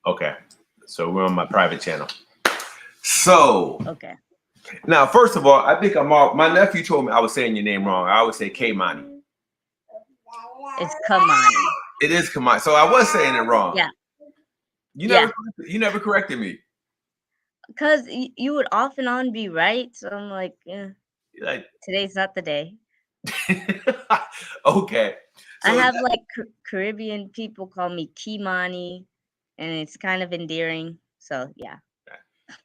Okay. So we're on my private channel. So Okay. Now, first of all, I think I'm all. My nephew told me I was saying your name wrong. I always say Kamani. It's Kamani. It is Kamani. So I was saying it wrong. Yeah. You never corrected me. Because you would off and on be right. So I'm like, Like today's not the day. Okay. So I have like Caribbean people call me Kimani, and it's kind of endearing. So yeah.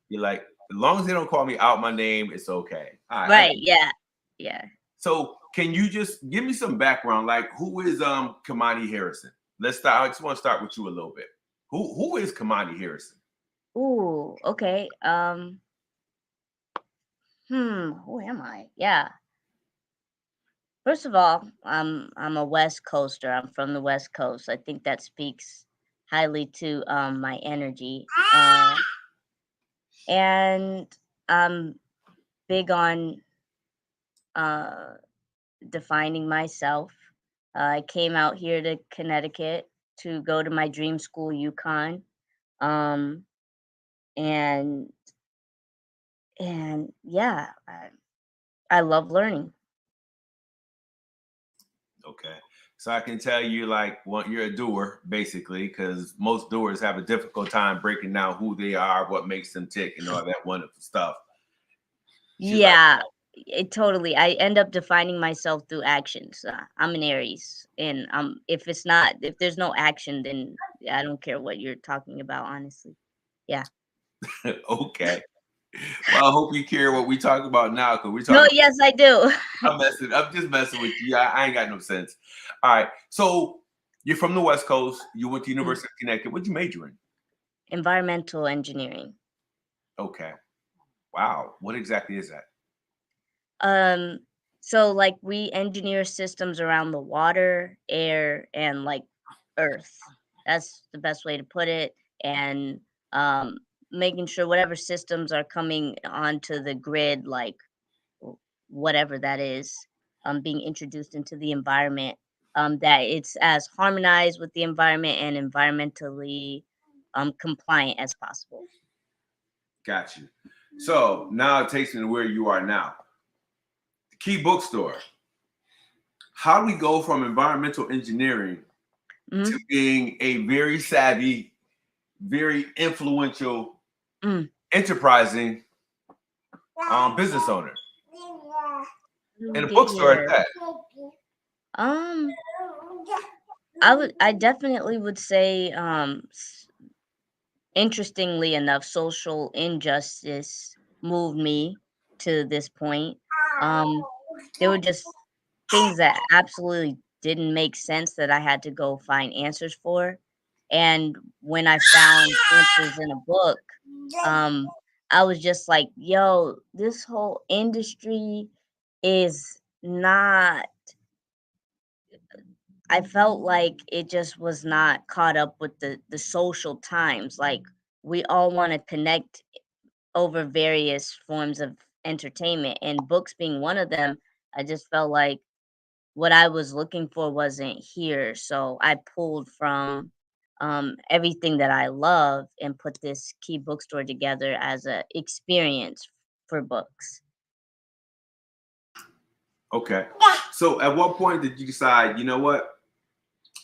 You're like, as long as they don't call me out my name, it's okay. Right. Yeah. Yeah. So can you just give me some background? Like, who is Kamani Harrison? Let's start. I just want to start with you a little bit. Who is Kamani Harrison? Ooh, okay. Who am I? Yeah. First of all, I'm a West Coaster. I'm from the West Coast. I think that speaks highly to my energy. And I'm big on defining myself. I came out here to Connecticut to go to my dream school, UConn. And yeah, I love learning. Okay. So I can tell you, like, you're a doer, basically, because most doers have a difficult time breaking down who they are, what makes them tick, and all that wonderful stuff. Yeah, totally. I end up defining myself through actions. I'm an Aries, and if there's no action, then I don't care what you're talking about, honestly. Yeah. Okay. Well, I hope you care what we talk about now, because we're talking. No, yes, I do. I'm just messing with you. I ain't got no sense. All right. So you're from the West Coast. You went to University of Connecticut. What'd you major in? Environmental engineering. Okay. Wow. What exactly is that? So like we engineer systems around the water, air, and like earth. That's the best way to put it. And making sure whatever systems are coming onto the grid, like whatever that is, being introduced into the environment, that it's as harmonized with the environment and environmentally compliant as possible. Got you. So now it takes me to where you are now. The Key Bookstore. How do we go from environmental engineering to being a very savvy, very influential, enterprising business owner? And a bookstore at that. I definitely would say, interestingly enough, social injustice moved me to this point. There were just things that absolutely didn't make sense that I had to go find answers for. And when I found answers in a book, I was just like, yo, this whole industry is not, I felt like it just was not caught up with the social times. Like we all want to connect over various forms of entertainment, and books being one of them. I just felt like what I was looking for wasn't here. So I pulled from everything that I love and put this Key Bookstore together as a experience for books. Okay. So at what point did you decide, you know what,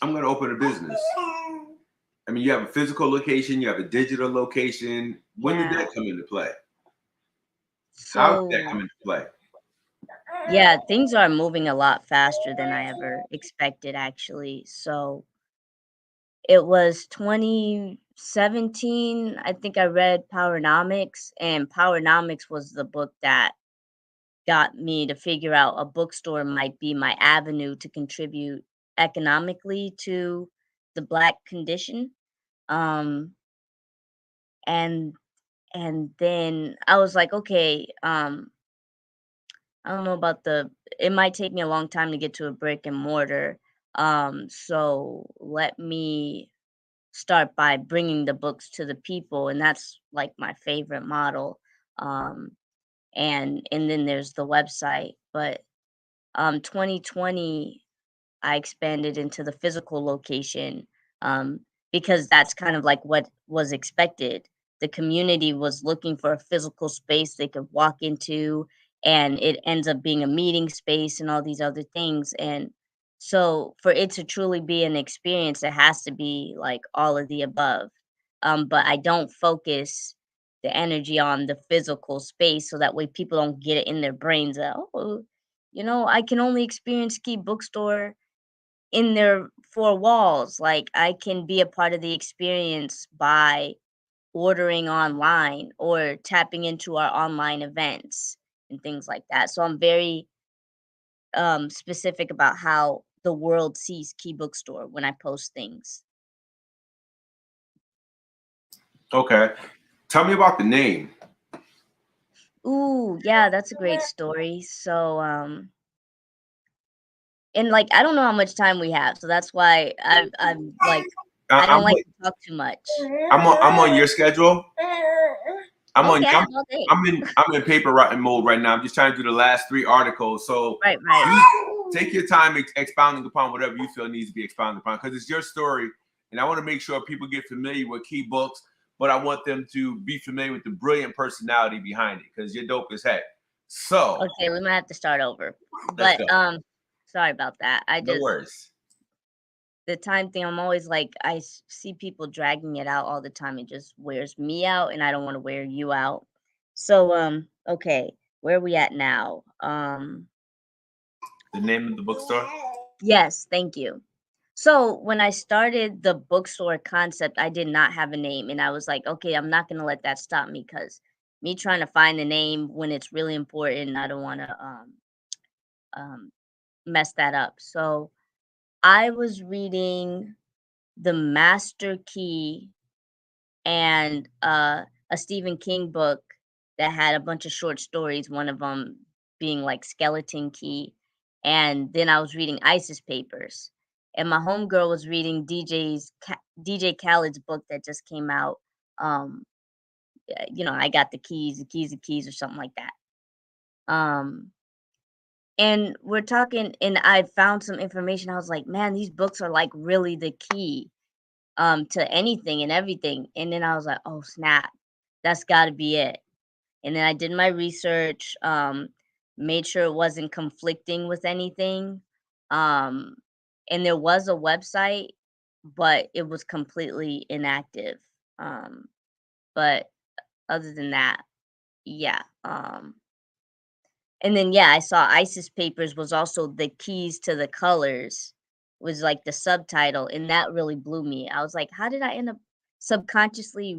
I'm going to open a business? I mean, you have a physical location, you have a digital location. When did that come into play? How did that come into play? Yeah, things are moving a lot faster than I ever expected, actually. So it was 2017. I think I read Powernomics, and Powernomics was the book that got me to figure out a bookstore might be my avenue to contribute economically to the Black condition. Um, and then I was like, okay, I don't know about it might take me a long time to get to a brick and mortar. So let me start by bringing the books to the people, and that's like my favorite model. And then there's the website. But 2020, I expanded into the physical location. because that's kind of like what was expected. The community was looking for a physical space they could walk into, and it ends up being a meeting space and all these other things. And so, for it to truly be an experience, it has to be like all of the above. But I don't focus the energy on the physical space so that way people don't get it in their brains that, oh, I can only experience Key Bookstore in their four walls. Like, I can be a part of the experience by ordering online or tapping into our online events and things like that. So I'm very specific about how the world sees Key Bookstore when I post things. Okay. Tell me about the name. Ooh, yeah, that's a great story. So and like I don't know how much time we have, so that's why I'm like I don't I'm like to talk too much. I'm on your schedule. I'm on. Okay, I have all day. I'm in paper writing mode right now. I'm just trying to do the last 3 articles. So Right. take your time expounding upon whatever you feel needs to be expounded upon, because it's your story, and I want to make sure people get familiar with Key Books, but I want them to be familiar with the brilliant personality behind it, because you're dope as heck. So Okay, we might have to start over. let's But go. sorry about that. No worries. The time thing, I'm always like see people dragging it out all the time. It just wears me out, and I don't want to wear you out. So okay, where are we at now? The name of the bookstore? Yes, thank you. So when I started the bookstore concept, I did not have a name, and I was like, okay, I'm not gonna let that stop me, because me trying to find the name when it's really important, I don't want to um mess that up. So I was reading The Master Key and a Stephen King book that had a bunch of short stories, one of them being like Skeleton Key. And then I was reading ISIS Papers. And my homegirl was reading DJ Khaled's book that just came out. Um, I got the keys, or something like that. And we're talking, and I found some information. I was like, man, these books are like really the key to anything and everything. And then I was like, oh snap, that's got to be it. And then I did my research, made sure it wasn't conflicting with anything. Um, and there was a website, but it was completely inactive. But other than that, yeah. And then, yeah, I saw ISIS Papers was also the keys to the colors, was like the subtitle, and that really blew me. I was like, how did I end up subconsciously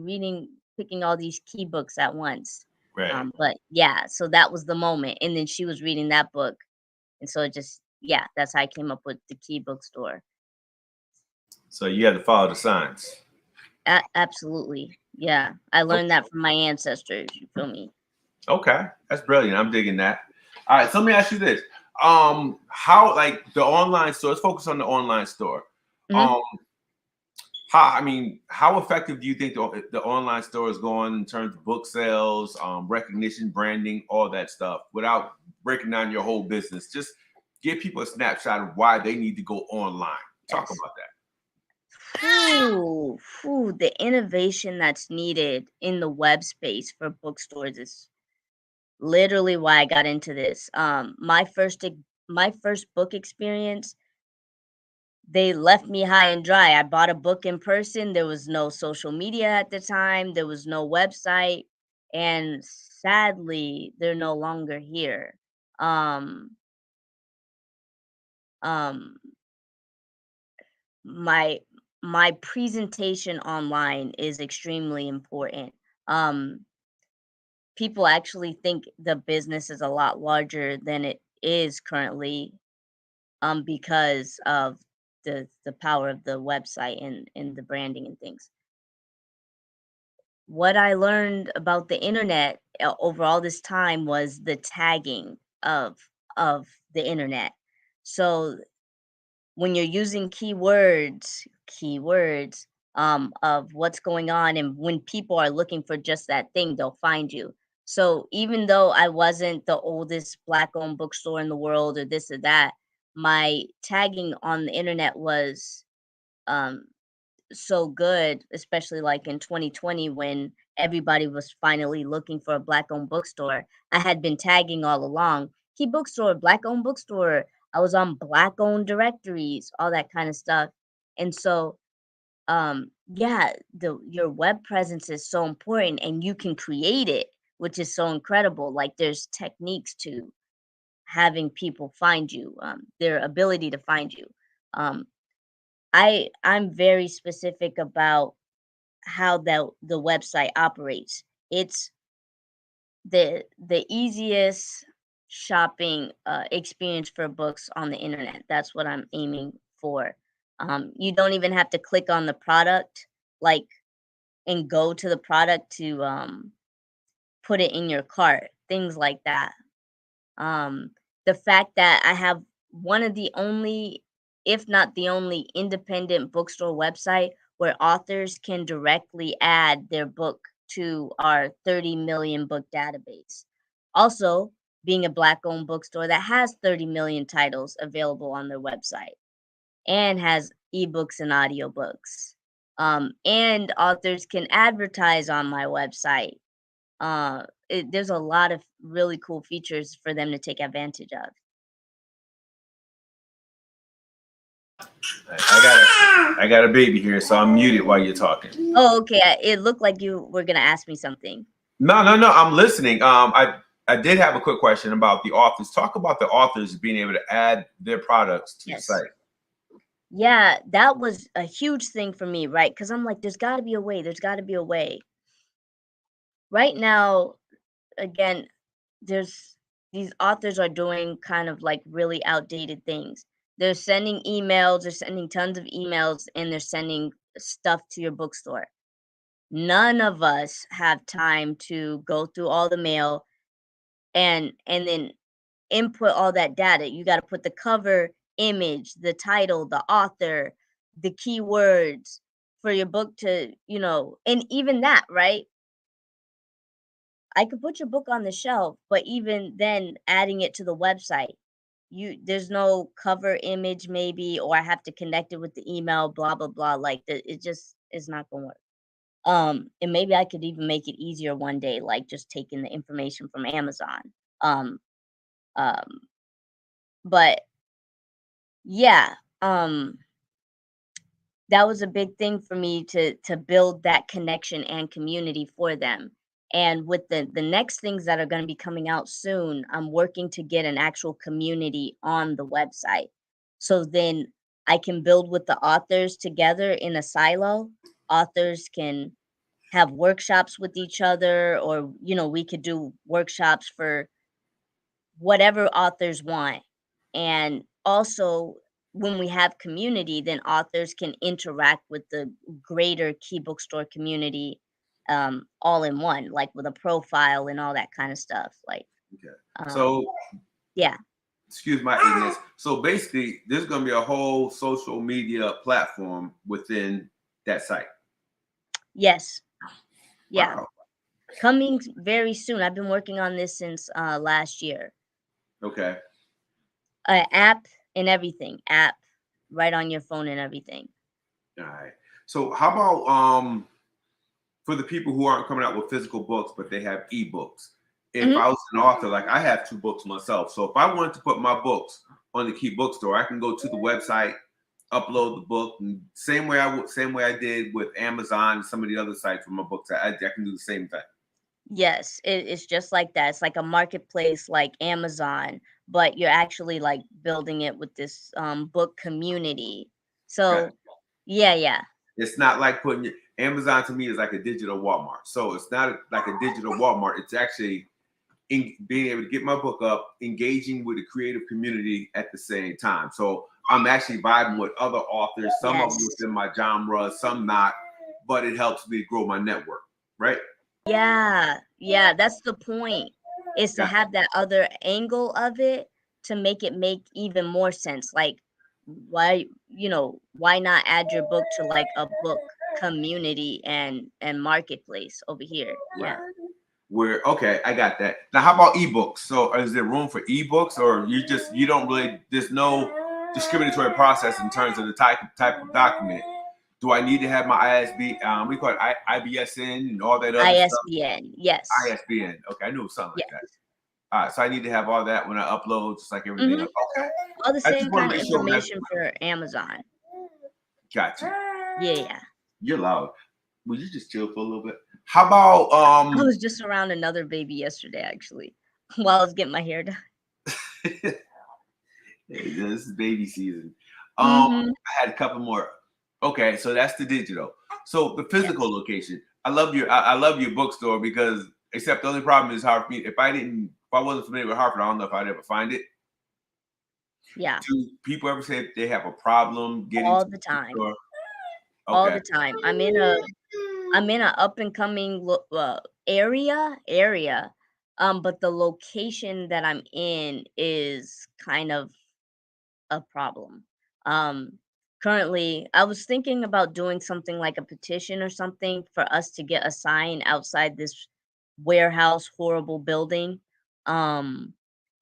picking all these key books at once? Right. But yeah, so that was the moment. And then she was reading that book. And so it just, yeah, that's how I came up with the Key Bookstore. So you had to follow the signs. Absolutely. Yeah. I learned that from my ancestors. You feel me? Okay. That's brilliant. I'm digging that. All right. So let me ask you this. How, like, the online store, let's focus on the online store. Mhm. How effective do you think the online store is going in terms of book sales, recognition, branding, all that stuff, without breaking down your whole business? Just give people a snapshot of why they need to go online. Talk Yes. about that. The innovation that's needed in the web space for bookstores is literally why I got into this. My first book experience, they left me high and dry. I bought a book in person. There was no social media at the time. There was no website, and sadly, they're no longer here. Um, um, my my presentation online is extremely important. Um, People actually think the business is a lot larger than it is currently, because of the power of the website and the branding and things. What I learned about the internet over all this time was the tagging of the internet. So when you're using keywords of what's going on, and when people are looking for just that thing, they'll find you. So even though I wasn't the oldest black owned bookstore in the world or this or that, my tagging on the internet was um so good, especially like in 2020 when everybody was finally looking for a Black-owned bookstore. I had been tagging all along, key bookstore, Black-owned bookstore. I was on Black-owned directories, all that kind of stuff. And so, yeah, your web presence is so important, and you can create it, which is so incredible. Like there's techniques to having people find you, their ability to find you. Um, I'm very specific about how the website operates. It's the easiest shopping experience for books on the internet. That's what I'm aiming for. You don't even have to click on the product, like, and go to the product to put it in your cart, things like that. The fact that I have one of the only, if not the only, independent bookstore website where authors can directly add their book to our 30 million book database. Also, being a Black-owned bookstore that has 30 million titles available on their website and has ebooks and audiobooks. And authors can advertise on my website. There's a lot of really cool features for them to take advantage of. I got a baby here, so I'm muted while you're talking. Oh, okay. It looked like you were gonna ask me something. No, I'm listening. I did have a quick question about the authors. Talk about the authors being able to add their products to the site. Yeah, that was a huge thing for me, right? Because I'm like, there's got to be a way. There's got to be a way. Right now, again, there's these authors are doing kind of like really outdated things. They're sending emails, they're sending tons of emails, and they're sending stuff to your bookstore. None of us have time to go through all the mail and then input all that data. You got to put the cover image, the title, the author, the keywords for your book to, and even that, right? I could put your book on the shelf, but even then adding it to the website, there's no cover image maybe, or I have to connect it with the email, blah blah blah. Like it just is not gonna work. And maybe I could even make it easier one day, like just taking the information from Amazon. Um, um, but yeah, that was a big thing for me to build that connection and community for them. And with the next things that are going to be coming out soon, I'm working to get an actual community on the website. So then I can build with the authors together in a silo. Authors can have workshops with each other, or we could do workshops for whatever authors want. And also, when we have community, then authors can interact with the greater key bookstore community, all in one, like with a profile and all that kind of stuff. Like, so yeah. Excuse my ignorance. So basically, there's going to be a whole social media platform within that site. Yes. Yeah. Wow. Coming very soon. I've been working on this since last year. Okay. App and everything. App right on your phone and everything. All right. So how about for the people who aren't coming out with physical books, but they have ebooks? If I was an author, like I have 2 books myself. So if I wanted to put my books on the Key Bookstore, I can go to the website, upload the book, and same way I did with Amazon and some of the other sites for my books. I can do the same thing. Yes, it's just like that. It's like a marketplace like Amazon, but you're actually like building it with this book community. So yeah. It's not like putting Amazon to me is like a digital Walmart. So it's not like a digital Walmart. It's actually being able to get my book up, engaging with the creative community at the same time. So I'm actually vibing with other authors, some of them within my genre, some not, but it helps me grow my network, right? Yeah, that's the point, is to have that other angle of it to make it make even more sense. Like, why not add your book to like a book community and marketplace over here? Yeah. Okay, I got that. Now, how about ebooks? So, is there room for ebooks, or you don't really? There's no discriminatory process in terms of the type of document. Do I need to have my ISB? We call it IBSN and all that other stuff. ISBN, yes. ISBN. Okay, I knew it was something like Yes. that. All right, so I need to have all that when I upload, just like everything else. Okay. All the I just same want kind to of make sure information for Amazon. Gotcha. Yeah. You're loud. Would you just chill for a little bit? How about I was just around another baby yesterday, actually, while I was getting my hair done. This is baby season. Mm-hmm. I had a couple more. Okay, so that's the digital. So the physical location. I love your bookstore because except the only problem is hard for me. If I wasn't familiar with Hartford, I don't know if I'd ever find it. Yeah. Do people ever say they have a problem getting all to the time? Okay. All the time. I'm in a up and coming area, but the location that I'm in is kind of a problem. Currently, I was thinking about doing something like a petition or something for us to get a sign outside this warehouse horrible building.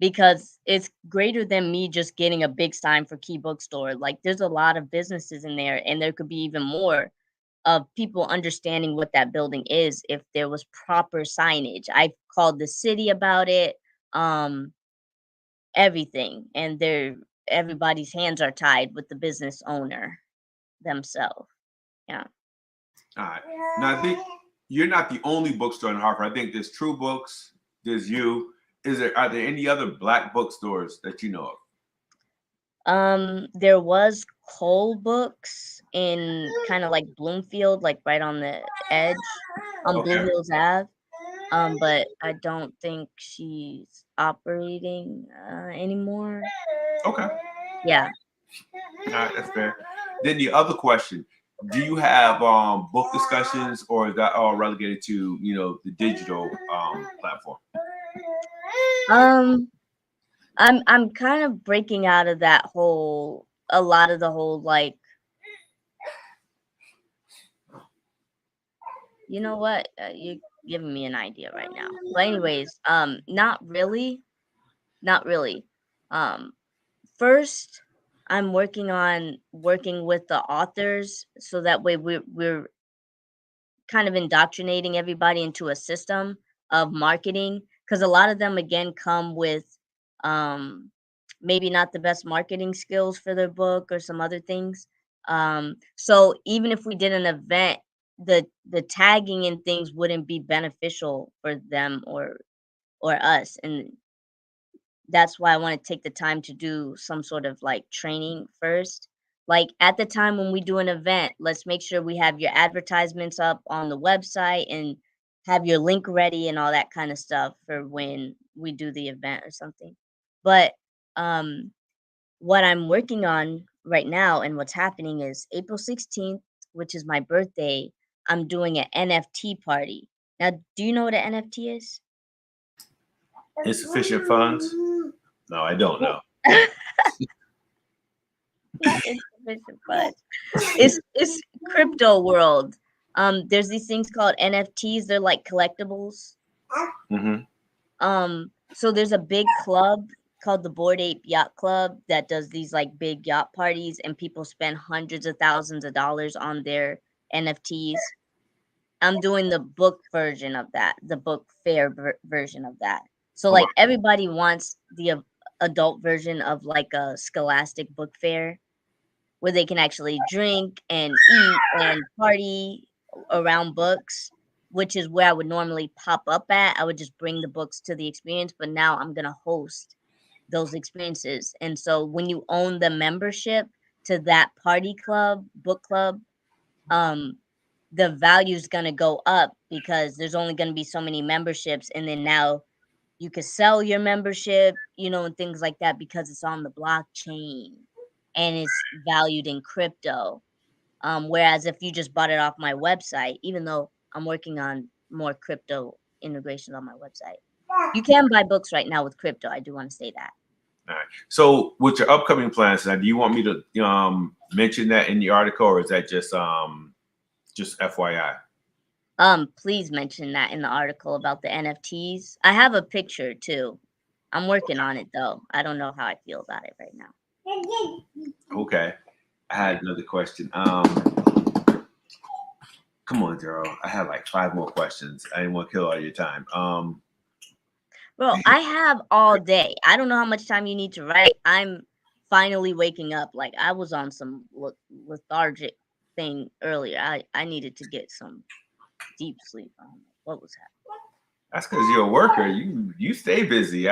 Because it's greater than me just getting a big sign for Key Bookstore. Like there's a lot of businesses in there and there could be even more of people understanding what that building is if there was proper signage. I've called the city about it. Um everything, and everybody's hands are tied with the business owner themselves. Yeah. All right. Now I think you're not the only bookstore in Hartford. I think there's True Books, there's you. Are there any other Black bookstores that you know of? There was Cole Books in kind of like Bloomfield, like right on the edge on Blue Okay. Hills Ave. But I don't think she's operating anymore. Okay. Yeah. All right, that's fair. Then the other question: do you have book discussions, or is that all relegated to the digital platform? I'm kind of breaking out of a lot of the whole like, you know what? You're giving me an idea right now. But anyways, not really, not really. Um, First, I'm working with the authors so that way we're kind of indoctrinating everybody into a system of marketing because a lot of them again come with um maybe not the best marketing skills for their book or some other things. So even if we did an event, the tagging and things wouldn't be beneficial for them or us, and that's why I want to take the time to do some sort of like training first. Like at the time when we do an event, let's make sure we have your advertisements up on the website and have your link ready and all that kind of stuff for when we do the event or something. But um what I'm working on right now and what's happening is April 16th, which is my birthday, I'm doing an NFT party. Now, do you know what an NFT is? Insufficient funds? No, I don't know. Not insufficient funds. It's crypto world. There's these things called NFTs. They're like collectibles. Mm-hmm. So there's a big club called the Bored Ape Yacht Club that does these like big yacht parties, and people spend hundreds of thousands of dollars on their NFTs. I'm doing the book version of that, the book fair version of that. So like everybody wants the adult version of like a scholastic book fair where they can actually drink and eat and party around books, which is where I would normally pop up at. I would just bring the books to the experience, but now I'm going to host those experiences. And so when you own the membership to that party club, book club, um the value is going to go up because there's only going to be so many memberships, and then now you could sell your membership, and things like that because it's on the blockchain and it's valued in crypto. Whereas if you just bought it off my website, even though I'm working on more crypto integration on my website, you can buy books right now with crypto. I do want to say that. All right. So with your upcoming plans, now, do you want me to mention that in the article, or is that just FYI? Please mention that in the article about the NFTs. I have a picture too. I'm working on it though. I don't know how I feel about it right now. Okay. I had another question. Come on, Gerald. I have like 5 more questions. I didn't want to kill all your time. Bro, I have all day. I don't know how much time you need to write. I'm finally waking up. Like I was on some lethargic thing earlier. I needed to get some deep sleep. I don't know what was happening. That's because you're a worker. You stay busy.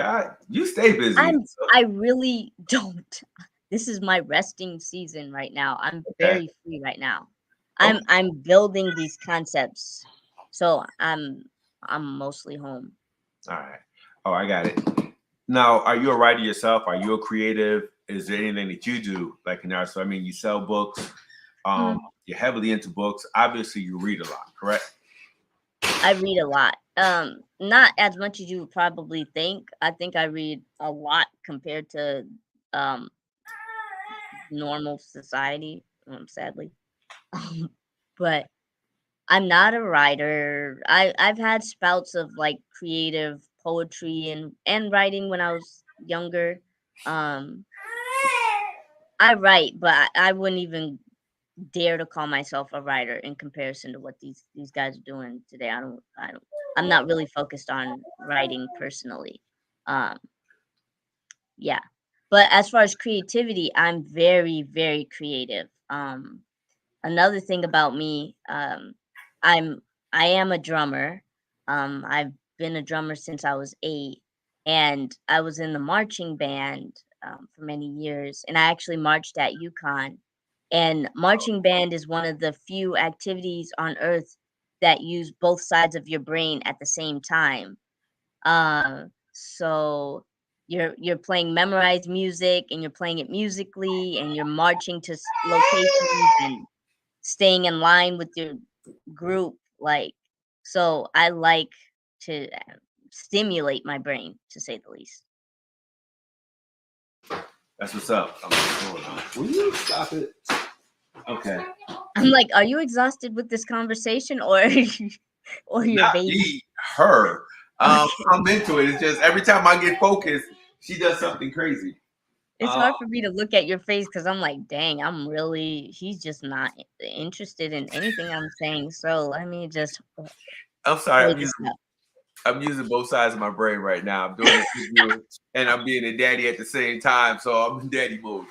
You stay busy. I really don't. This is my resting season right now. I'm very free right now. I'm building these concepts, so I'm mostly home. All right. Oh, I got it. Now, are you a writer yourself? Are you a creative? Is there anything that you do like an artist? So, I mean, you sell books. You're heavily into books. Obviously, you read a lot, correct? I read a lot. Not as much as you would probably think. I think I read a lot compared to normal society, sadly. But I'm not a writer. I've had spouts of like creative poetry and writing when I was younger. I write, but I wouldn't even dare to call myself a writer in comparison to what these guys are doing today. I'm not really focused on writing personally. Yeah. But as far as creativity, I'm very, very creative. Another thing about me, I am a drummer. I've been a drummer since I was 8, and I was in the marching band for many years, and I actually marched at UConn. And marching band is one of the few activities on earth that use both sides of your brain at the same time. So you're playing memorized music and you're playing it musically and you're marching to locations and staying in line with your group. Like, so I like to stimulate my brain, to say the least. That's what's up. I'm like, hold on. Will you stop it? Okay. I'm like, are you exhausted with this conversation or or your Not baby? me, her. I'm into it. It's just every time I get focused, she does something crazy. It's hard for me to look at your face because I'm like, dang, he's just not interested in anything I'm saying. So let me just. I'm sorry. I'm using both sides of my brain right now. I'm doing it with you, and I'm being a daddy at the same time. So I'm in daddy mode.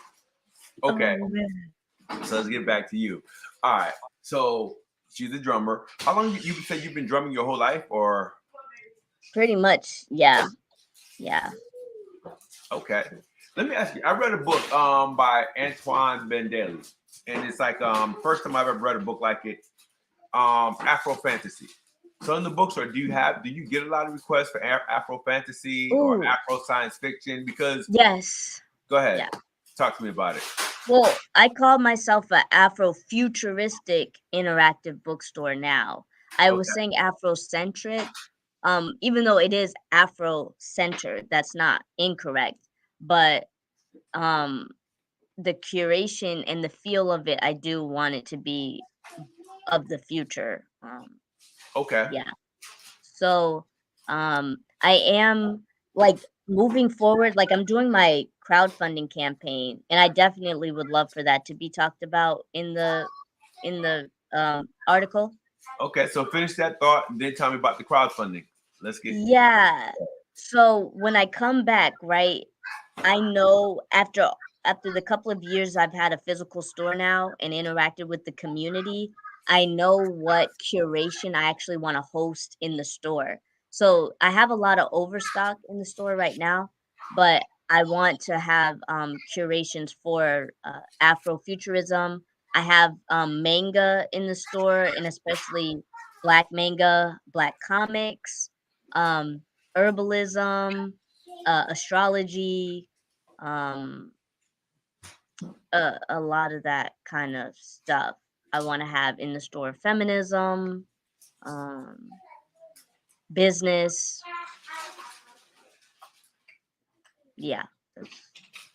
Okay. So let's get back to you. All right. So she's a drummer. How long you said you've been drumming your whole life, or? Pretty much, yeah. Yeah. Okay. Let me ask you. I read a book by Antoine Bendaly, and it's like first time I've ever read a book like it. Afro fantasy. So in the bookstore, do you get a lot of requests for Afro fantasy or Afro science fiction? Because yes. Go ahead. Yeah. Talk to me about it. Well, I call myself an Afro-futuristic interactive bookstore now. I was saying Afrocentric, even though it is Afro-centered, that's not incorrect. But the curation and the feel of it, I do want it to be of the future. Yeah. So, I am like moving forward. Like I'm doing my crowdfunding campaign, and I definitely would love for that to be talked about in the article. Okay, so finish that thought, and then tell me about the crowdfunding. Let's get. Yeah. So when I come back, right, I know after the couple of years I've had a physical store now and interacted with the community, I know what curation I actually want to host in the store. So I have a lot of overstock in the store right now, but I want to have curations for Afrofuturism. I have manga in the store, and especially black manga, black comics, herbalism, astrology, a lot of that kind of stuff I want to have in the store. Feminism, business, yeah,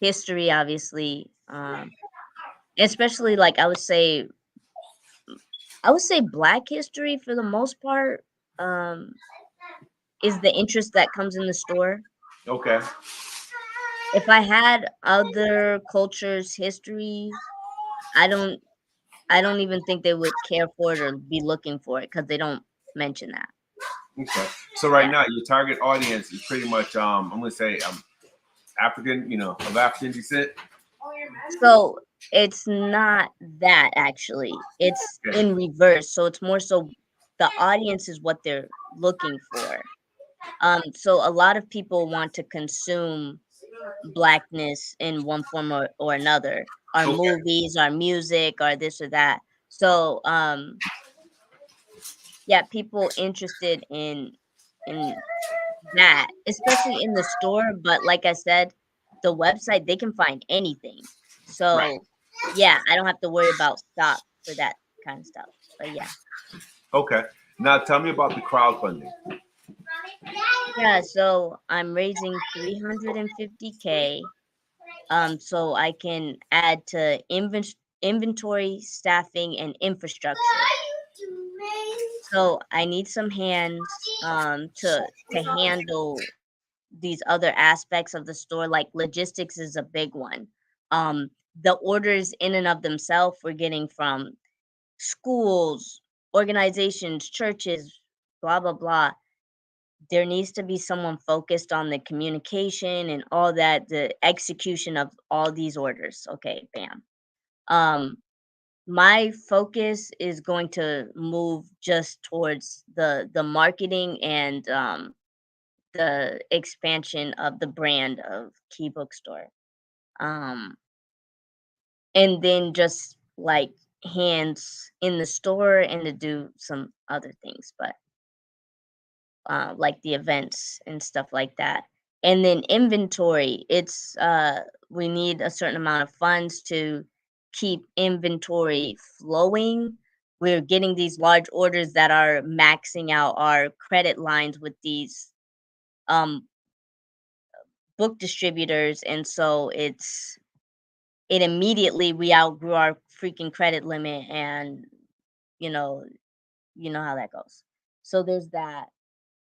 history, obviously, especially like I would say Black history for the most part is the interest that comes in the store. Okay. If I had other cultures' history, I don't I don't even think they would care for it or be looking for it because they don't mention that. Okay. So right Yeah. now, your target audience is pretty much, I'm going to say, African, of African descent. So it's not that actually. It's Okay. in reverse. So it's more so the audience is what they're looking for. So a lot of people want to consume blackness in one form or another. Our Okay. movies, our music, or this or that. So yeah, people interested in that, especially in the store, but like I said, the website, they can find anything. Right. So, yeah, I don't have to worry about stock for that kind of stuff. But yeah. Okay. Now tell me about the crowdfunding. Yeah, so I'm raising 350K so I can add to inventory, staffing, and infrastructure. So I need some hands to handle these other aspects of the store, like logistics is a big one. The orders in and of themselves we're getting from schools, organizations, churches, blah blah blah. There needs to be someone focused on the communication and all that, the execution of all these orders. Okay, bam. Um, my focus is going to move just towards the marketing and the expansion of the brand of Key Bookstore. Um, and then just like hands in the store and to do some other things, but like the events and stuff like that. And then inventory, it's we need a certain amount of funds to keep inventory flowing. We're getting these large orders that are maxing out our credit lines with these um book distributors, and so it immediately we outgrew our freaking credit limit, and you know you know how that goes. So there's that.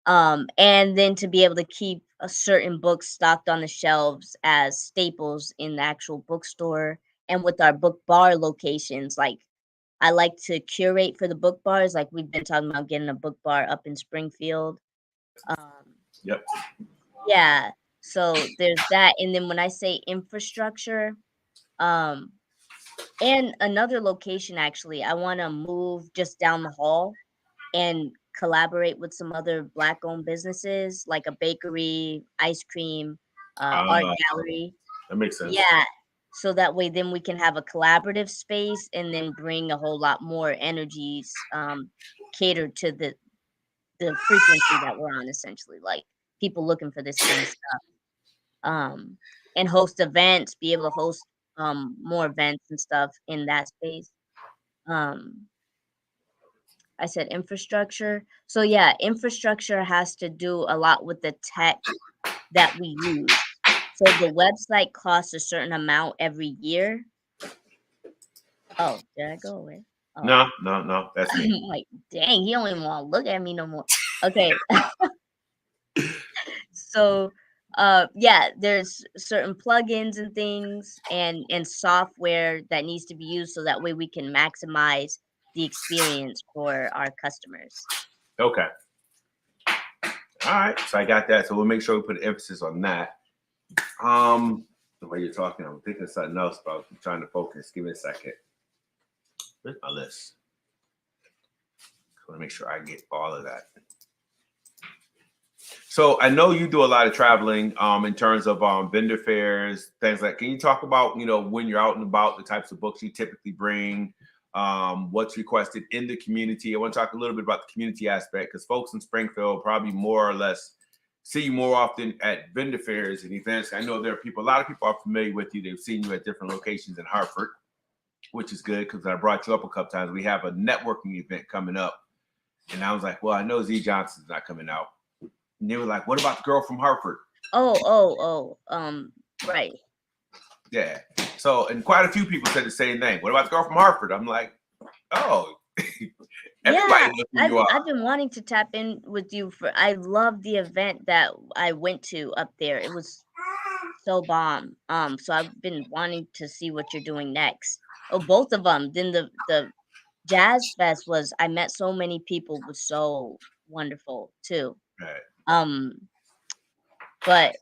And then to be able to keep a certain books stocked on the shelves as staples in the actual bookstore, and with our book bar locations, like I like to curate for the book bars, like we've been talking about getting a book bar up in Springfield. um Yep. yeah, so there's that. And then when I say infrastructure, um and another location, actually, I want to move just down the hall and collaborate with some other black-owned businesses, like a bakery, ice cream, art Uh, gallery. that makes sense. Yeah, so that way then we can have a collaborative space and then bring a whole lot more energies, catered to the frequency that we're on, essentially, like people looking for this kind of stuff. Um, and host events, be able to host more events and stuff in that space. Um, I said infrastructure. So yeah, infrastructure has to do a lot with the tech that we use. So the website costs a certain amount every year. Oh, did I go away? Oh, No, no, no. That's me. I'm like, dang, he don't even want to look at me no more. Okay. So yeah, there's certain plugins and things and software that needs to be used so that way we can maximize the experience for our customers. Okay. All right. So I got that. So we'll make sure we put emphasis on that. The way you're talking, I'm thinking of something else, but I'm trying to focus. Give me a second. Where's my list? I want to make sure I get all of that. So I know you do a lot of traveling in terms of vendor fairs, things like. Can you talk about when you're out and about, the types of books you typically bring, what's requested in the community? I want to talk a little bit about the community aspect because folks in Springfield probably more or less see you more often at vendor fairs and events. I know there are people, a lot of people are familiar with you. They've seen you at different locations in Hartford, which is good because I brought you up a couple times. We have a networking event coming up, and I was like, well, I know Z Johnson's not coming out. And they were like, what about the girl from Hartford? Right. Yeah. So, and quite a few people said the same thing. What about the girl from Hartford? I'm like, oh, everybody Yeah, knows who I've you are. I've been wanting to tap in with you for I love the event that I went to up there. It was so bomb. So I've been wanting to see what you're doing next. Oh, both of them. Then the Jazz Fest was, I met so many people, was so wonderful too. Right. Um, but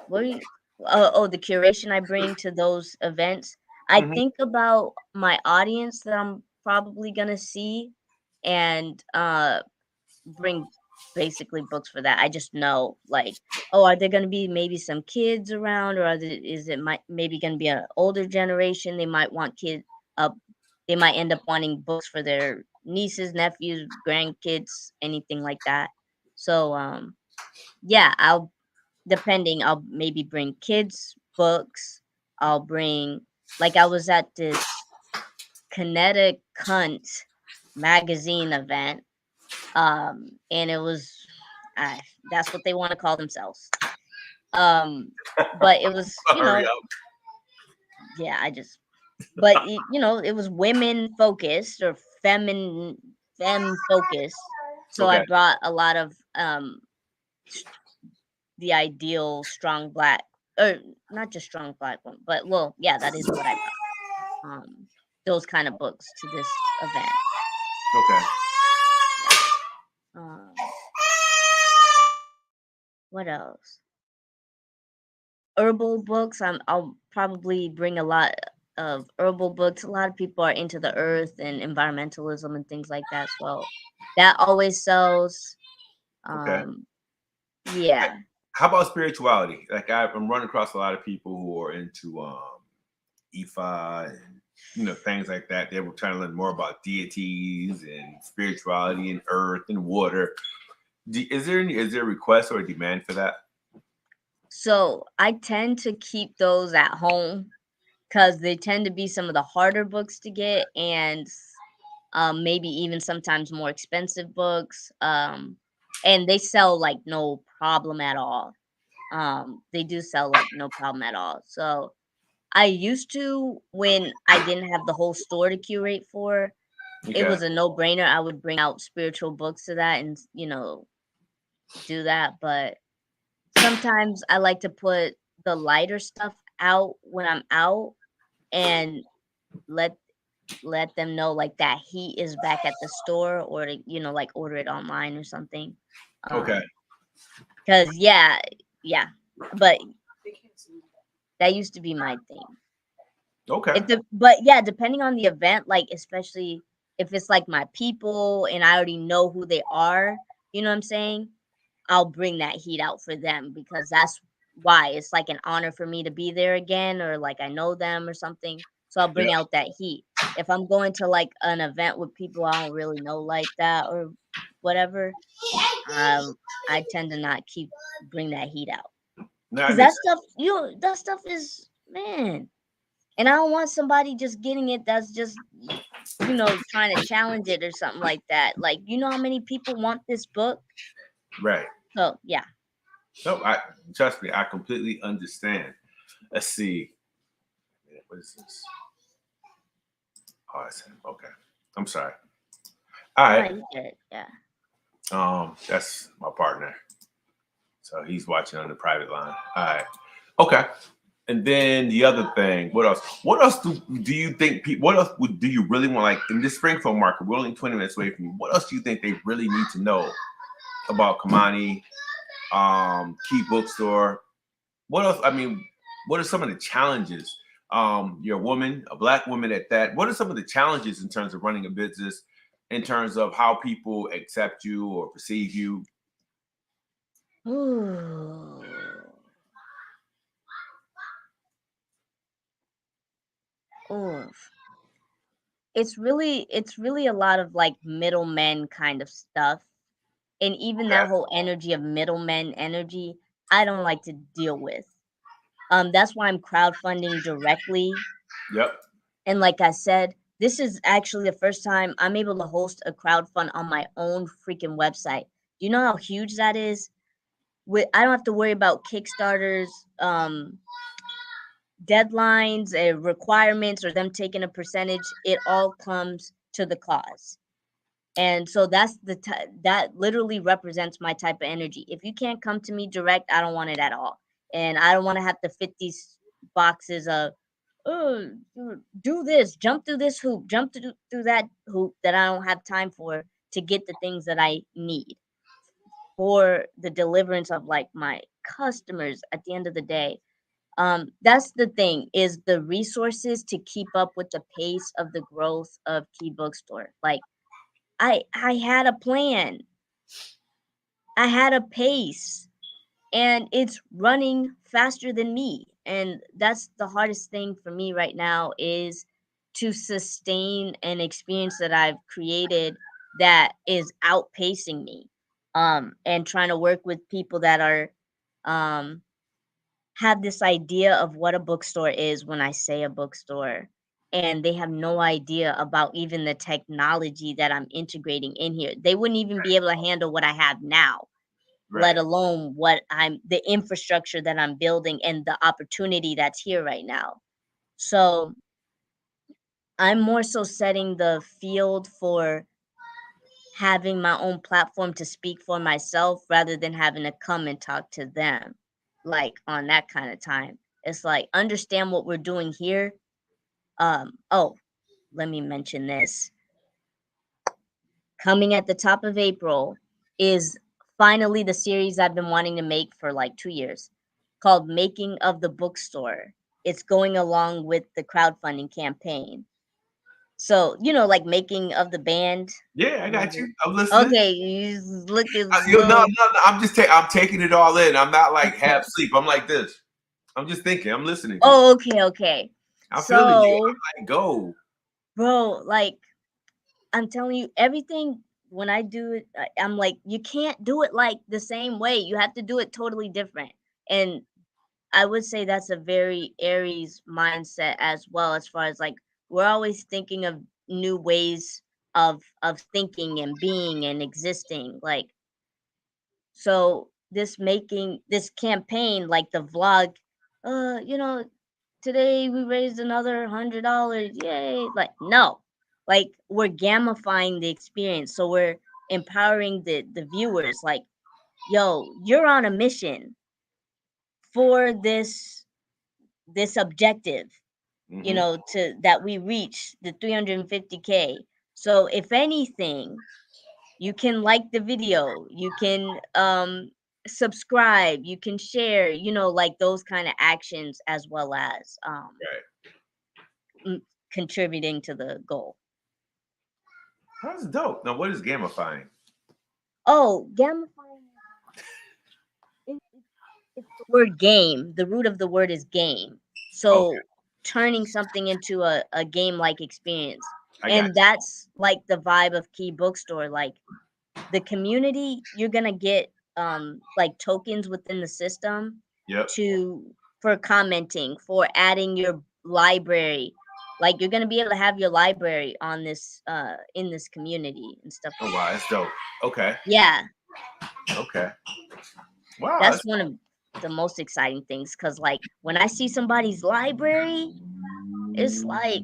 what do you, oh, the curation I bring to those events. I Mhm. think about my audience that I'm probably gonna see, and bring basically books for that. I just know, like, oh, are there gonna be maybe some kids around, or is it might maybe gonna be an older generation? They might want uh they might end up wanting books for their nieces, nephews, grandkids, anything like that. So yeah, I'll maybe bring kids books. I'll bring, like, I was at this Kinetic Cunt magazine event, and it was, that's what they want to call themselves. But it was, Hurry up. yeah, but it was women focused, or fem focused. So I Okay. brought a lot of s- the ideal strong black, or not just strong black one, but well, yeah, that is what I brought. Those kind of books to this event. Okay. Yeah. What else? Herbal books. I'll probably bring a lot of herbal books. A lot of people are into the earth and environmentalism and things like that. So that always sells. Okay. Um, yeah. How about spirituality? Like I'm running across a lot of people who are into Ifa and things like that. They were trying to learn more about deities and spirituality and earth and water. Is there a request or a demand for that? So I tend to keep those at home because they tend to be some of the harder books to get, and maybe even sometimes more expensive books. And they sell like no problem at all. They do sell like no problem at all. So I used to, when I didn't have the whole store to curate for, it Okay. was a no-brainer. I would bring out spiritual books to that and, do that. But sometimes I like to put the lighter stuff out when I'm out, and let let them know, like, that heat is back at the store, or to, like, order it online or something. Okay. Cause yeah, but that used to be my thing. Okay. But yeah, depending on the event, like, especially if it's like my people and I already know who they are, you know what I'm saying? I'll bring that heat out for them, because that's why it's like an honor for me to be there again, or like I know them or something. So I'll Yeah. bring out that heat. If I'm going to like an event with people I don't really know like that or whatever, I tend to not bring that heat out. No, that Cause makes that stuff is, man. And I don't want somebody just getting it that's just, trying to challenge it or something like that. Like, you know how many people want this book? sense. Right. So yeah. No, I trust me. I completely understand. Let's see. What is this? Oh, it's him. Okay. I'm sorry. All No, right. you get it. Yeah. That's my partner. So he's watching on the private line. All right. Okay. And then the other thing, what else? What else do you think people, what else do you really want? Like in this Springfield market, we're only 20 minutes away from you. What else do you think they really need to know about Kamani, Key Bookstore? What else? I mean, what are some of the challenges? You're a woman, a black woman at that. What are some of the challenges in terms of running a business, in terms of how people accept you or perceive you? Ooh. Oof. It's really a lot of like middlemen kind of stuff. And even Okay. that whole energy of middlemen energy, I don't like to deal with. That's why I'm crowdfunding directly. Yep. And like I said, this is actually the first time I'm able to host a crowdfund on my own freaking website. Do you know how huge that is? I don't have to worry about Kickstarters, deadlines, requirements, or them taking a percentage. It all comes to the cause. And so that's that literally represents my type of energy. If you can't come to me direct, I don't want it at all. and I don't want to have to fit these boxes of, oh, do this, jump through this hoop, jump through that hoop that I don't have time for to get the things that I need for the deliverance of like my customers at the end of the day. That's the thing, is the resources to keep up with the pace of the growth of Key Bookstore. Like I had a plan. I had a pace, and it's running faster than me. And that's the hardest thing for me right now, is to sustain an experience that I've created that is outpacing me. And trying to work with people that are um have this idea of what a bookstore is when I say a bookstore, and they have no idea about even the technology that I'm integrating in here. They wouldn't even be able to handle what I have now, let Right. alone the infrastructure that I'm building and the opportunity that's here right now. So I'm more so setting the field for having my own platform to speak for myself rather than having to come and talk to them, like, on that kind of time. It's like, understand what we're doing here. Oh, let me mention this. Coming at the top of April is finally the series I've been wanting to make for like 2 years, called Making of the Bookstore. It's going along with the crowdfunding campaign. So, like making of the band. Yeah, I got you. I'm listening. Okay, you look as No, little. I'm just I'm taking it all in. I'm not like Okay. half sleep. I'm like this. I'm just thinking. I'm listening to you. Oh, okay. I'm feeling you. So, I'm like, go. bro, like, I'm telling you, everything when I do it, I'm like, you can't do it like the same way. You have to do it totally different. And I would say that's a very Aries mindset as well, as far as like we're always thinking of new ways of thinking and being and existing. Like, so this campaign, like the vlog, uh, you know, today we raised another $100. Yay. Like, no. Like, we're gamifying the experience. So we're empowering the viewers. Like, yo, you're on a mission for this objective, Mm-hmm. to that we reach the 350K. So if anything, you can like the video, you can subscribe, you can share, like those kind of actions, as well as Right. contributing to the goal. That's dope. Now, what is gamifying? Oh, gamifying, it's the word game. The root of the word is game. Okay, So turning something into a game like experience. I got And that's like the vibe of Key Bookstore. Like, the community, you're gonna get like tokens within the system you. Yep. for commenting, for adding your library. Like, you're gonna be able to have your library on this in this community and stuff Oh like wow, that. that's dope. Okay. Yeah, Okay. Wow. that's one of the most exciting things, because like when I see somebody's library, it's like,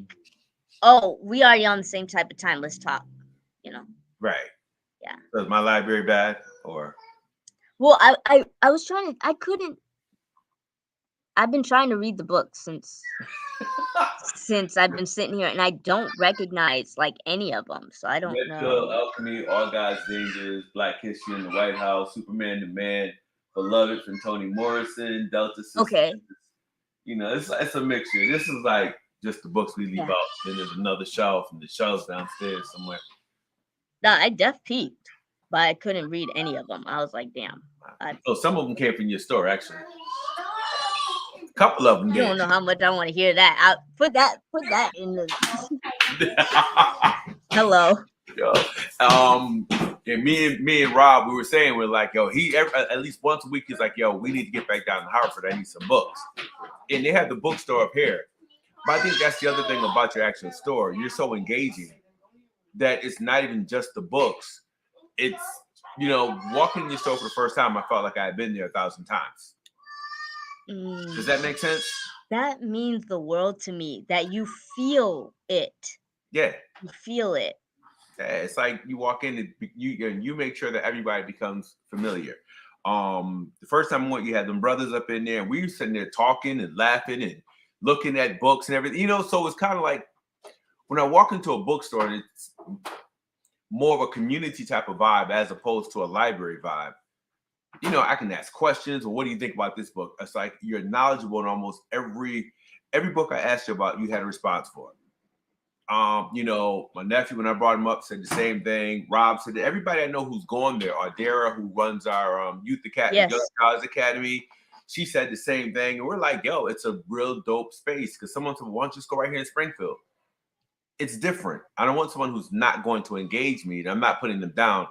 oh, we already on the same type of time, let's talk, you know. Right. Yeah. So is my library bad or? Well, I was trying to, I couldn't, I've been trying to read the book since I've been sitting here, and I don't recognize like any of them, so I don't Red Pill, know. Alchemy, All God's Dangerous, Black History in the White House, Superman the Man, Beloved from Toni Morrison, Delta Sisters. Okay. It's a mixture. This is like just the books we leave Yeah. out. Then there's another shelf, and the shelves downstairs somewhere. No, I peeped, but I couldn't read any of them. I was like, damn. So some of them came from your store, actually. A couple of them You did. don't know how much I want to hear that. I put that in the hello. Yo, and me and Rob, we were saying, we're like, yo, at least once a week, he's like, yo, we need to get back down to Hartford. I need some books. And they have the bookstore up here. But I think that's the other thing about your actual store. You're so engaging that it's not even just the books. It's, walking in your store for the first time, I felt like I had been there 1,000 times. Does that make sense? That means the world to me, that you feel it. Yeah. You feel it. Yeah, it's like you walk in and you make sure that everybody becomes familiar. The first time I went, you had them brothers up in there, and we were sitting there talking and laughing and looking at books and everything. You know, so it's kind of like when I walk into a bookstore, and it's more of a community type of vibe as opposed to a library vibe. You know, I can ask questions, or what do you think about this book? It's like you're knowledgeable in almost every book I asked you about, you had a response for. You know, my nephew, when I brought him up, said the same thing. Rob said that. Everybody I know who's gone there, Ardera, who runs our Youth Academy, Yes. Young Scholars Academy, she said the same thing. And we're like, yo, it's a real dope space. Because someone said, why don't you just go right here in Springfield? It's different. I don't want someone who's not going to engage me. And I'm not putting them down.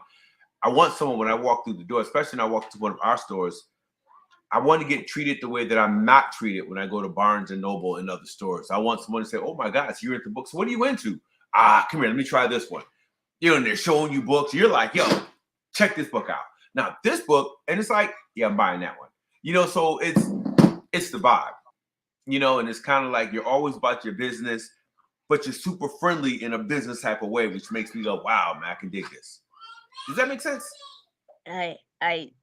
I want someone, when I walk through the door, especially when I walk to one of our stores, I want to get treated the way that I'm not treated when I go to Barnes and Noble and other stores. I want someone to say, oh my gosh, you're into books. What are you into? Come here, let me try this one. You know, and they're showing you books. You're like, yo, check this book out. Now this book, and it's like, yeah, I'm buying that one. You know, so it's the vibe, you know, and it's kind of like you're always about your business, but you're super friendly in a business type of way, which makes me go, wow, man, I can dig this. Does that make sense?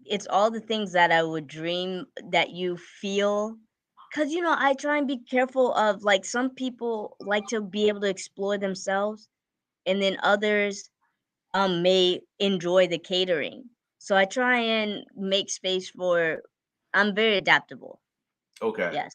It's all the things that I would dream that you feel. Cause you know, I try and be careful of, like, some people like to be able to explore themselves, and then others may enjoy the catering. So I try and make space for. I'm very adaptable. Okay. Yes,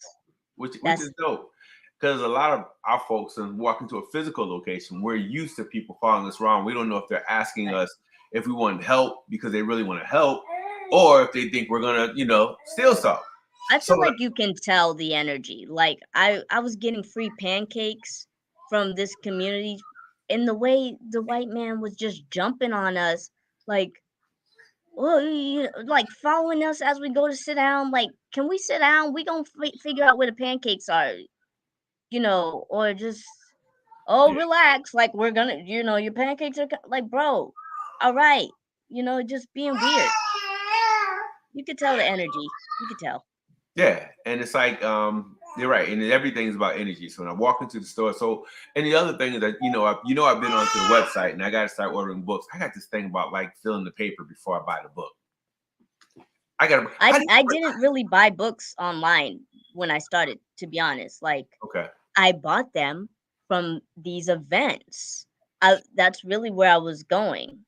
Which that's is dope. Because a lot of our folks, when walk into a physical location, we're used to people following us around. We don't know if they're asking right. us if we want help because they really want to help, or if they think we're gonna, you know, steal something. I So feel like you can tell the energy. Like I was getting free pancakes from this community, and the way the white man was just jumping on us, like, well, like following us as we go to sit down. Like, can we sit down? We gonna figure out where the pancakes are, you know, or just, oh, yeah. relax. Like, we're gonna, you know, your pancakes are like, bro. All right, you know, just being weird. You could tell the energy. You could tell. Yeah, and it's like you're right, and everything's about energy. So when I walk into the store, so and the other thing is that I've been onto the website and I got to start ordering books. I got this thing about like filling the paper before I buy the book. I didn't really buy books online when I started, to be honest. Like, Okay, I bought them from these events. That's really where I was going.